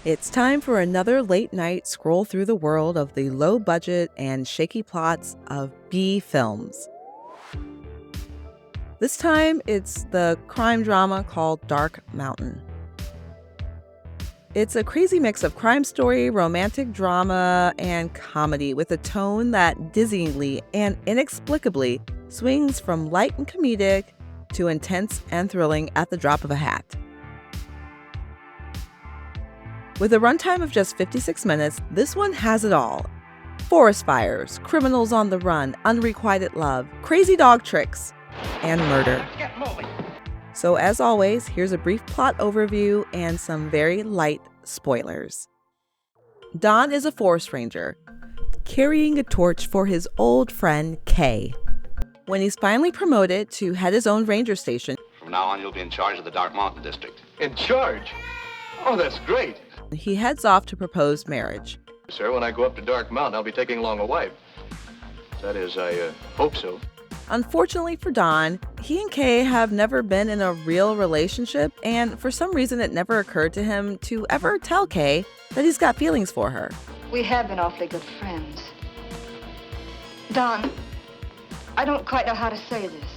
It's time for another late-night scroll through the world of the low-budget and shaky plots of B films. This time, it's the crime drama called Dark Mountain. It's a crazy mix of crime story, romantic drama, and comedy with a tone that dizzyingly and inexplicably swings from light and comedic to intense and thrilling at the drop of a hat. With a runtime of just 56 minutes, this one has it all. Forest fires, criminals on the run, unrequited love, crazy dog tricks, and murder. Get moving. So as always, here's a brief plot overview and some very light spoilers. Don is a forest ranger, carrying a torch for his old friend Kay. When he's finally promoted to head his own ranger station, from now on you'll be in charge of the Dark Mountain District. In charge? Oh, that's great. he heads off to propose marriage. Sir, when I go up to Dark Mountain, I'll be taking along a wife. That is, I hope so. Unfortunately for Don, he and Kay have never been in a real relationship, and for some reason it never occurred to him to ever tell Kay that he's got feelings for her. We have been awfully good friends. Don, I don't quite know how to say this.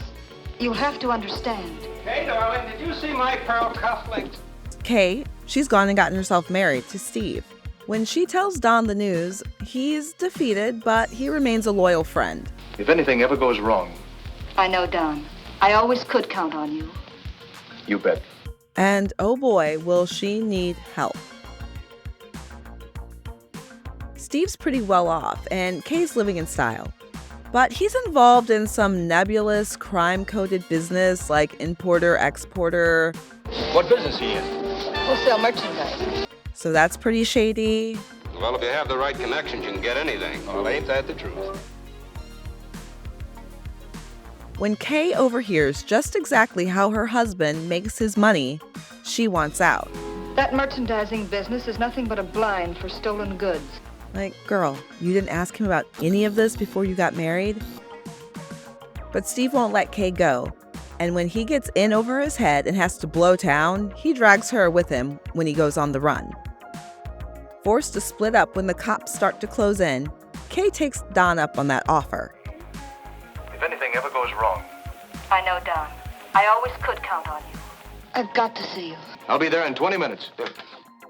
You'll have to understand. Hey, darling, did you see my pearl cufflinks? Kay, she's gone and gotten herself married to Steve. When she tells Don the news, he's defeated, but he remains a loyal friend. If anything ever goes wrong, I know, Don. I always could count on you. you bet. And oh boy, will she need help. Steve's pretty well off, and Kay's living in style. But he's involved in some nebulous, crime-coded business like importer-exporter. What business he in? We'll sell merchandise. So that's pretty shady. Well, if you have the right connections, you can get anything. Well, ain't that the truth? When Kay overhears just exactly how her husband makes his money, she wants out. That merchandising business is nothing but a blind for stolen goods. Like, girl, you didn't ask him about any of this before you got married? But Steve won't let Kay go. And when he gets in over his head and has to blow town, he drags her with him when he goes on the run. Forced to split up when the cops start to close in, Kay takes Don up on that offer. If anything ever goes wrong, I know, Don. I always could count on you. I've got to see you. I'll be there in 20 minutes.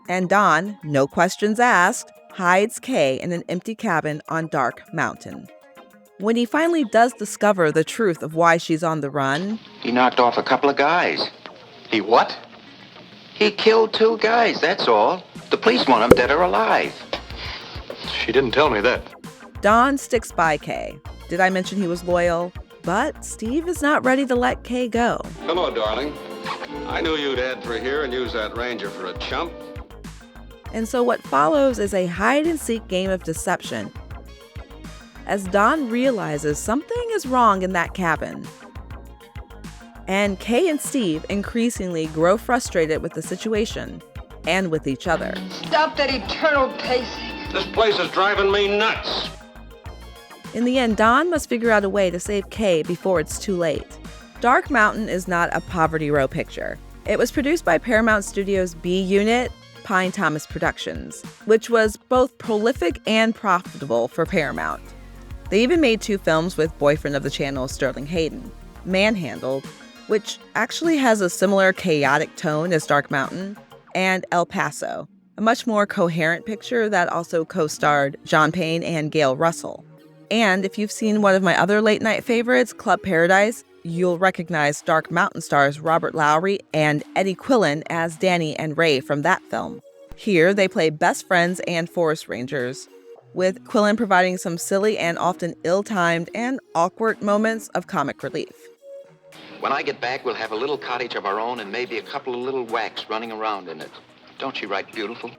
And Don, no questions asked, hides Kay in an empty cabin on Dark Mountain. When he finally does discover the truth of why she's on the run, He knocked off a couple of guys. He what? He killed 2 guys, that's all. The police want him dead or alive. She didn't tell me that. Don sticks by Kay. Did I mention he was loyal? But Steve is not ready to let Kay go. Hello, darling. I knew you'd head for here and use that ranger for a chump. And so what follows is a hide-and-seek game of deception as Don realizes something is wrong in that cabin. And Kay and Steve increasingly grow frustrated with the situation and with each other. Stop that eternal pacing. This place is driving me nuts. In the end, Don must figure out a way to save Kay before it's too late. Dark Mountain is not a Poverty Row picture. It was produced by Paramount Studios' B unit, Pine Thomas Productions, which was both prolific and profitable for Paramount. They even made 2 films with boyfriend of the channel Sterling Hayden, Manhandled, which actually has a similar chaotic tone as Dark Mountain, and El Paso, a much more coherent picture that also co-starred John Payne and Gail Russell. And if you've seen one of my other late-night favorites, Club Paradise, you'll recognize Dark Mountain stars Robert Lowery and Eddie Quillen as Danny and Ray from that film. Here, they play best friends and forest rangers, with Quillen providing some silly and often ill-timed and awkward moments of comic relief. When I get back, we'll have a little cottage of our own and maybe a couple of little whacks running around in it. Don't she write beautiful?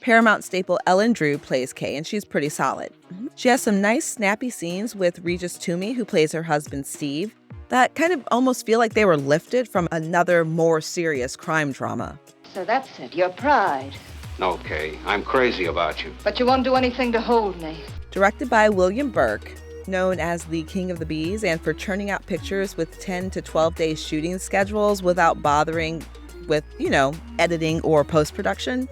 Paramount staple Ellen Drew plays Kay, and she's pretty solid. She has some nice, snappy scenes with Regis Toomey, who plays her husband, Steve, that kind of almost feel like they were lifted from another, more serious crime drama. So that's it, your pride. No, Kay, I'm crazy about you. But you won't do anything to hold me. Directed by William Berke, known as the King of the Bees, and for churning out pictures with 10 to 12 day shooting schedules without bothering with, editing or post-production.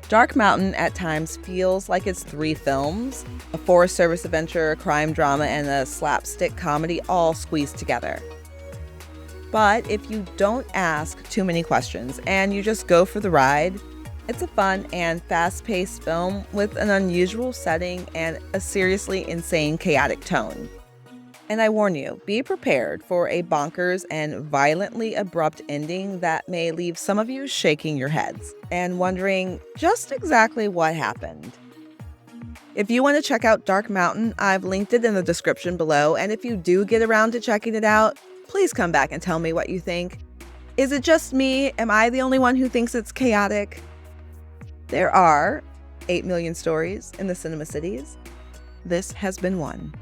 Dark Mountain at times feels like it's 3 films, a Forest Service adventure, a crime drama, and a slapstick comedy all squeezed together. But if you don't ask too many questions and you just go for the ride, it's a fun and fast-paced film with an unusual setting and a seriously insane, chaotic tone. And I warn you, be prepared for a bonkers and violently abrupt ending that may leave some of you shaking your heads and wondering just exactly what happened. If you want to check out Dark Mountain, I've linked it in the description below, and if you do get around to checking it out, please come back and tell me what you think. Is it just me? Am I the only one who thinks it's chaotic? There are 8 million stories in the cinema cities. This has been one.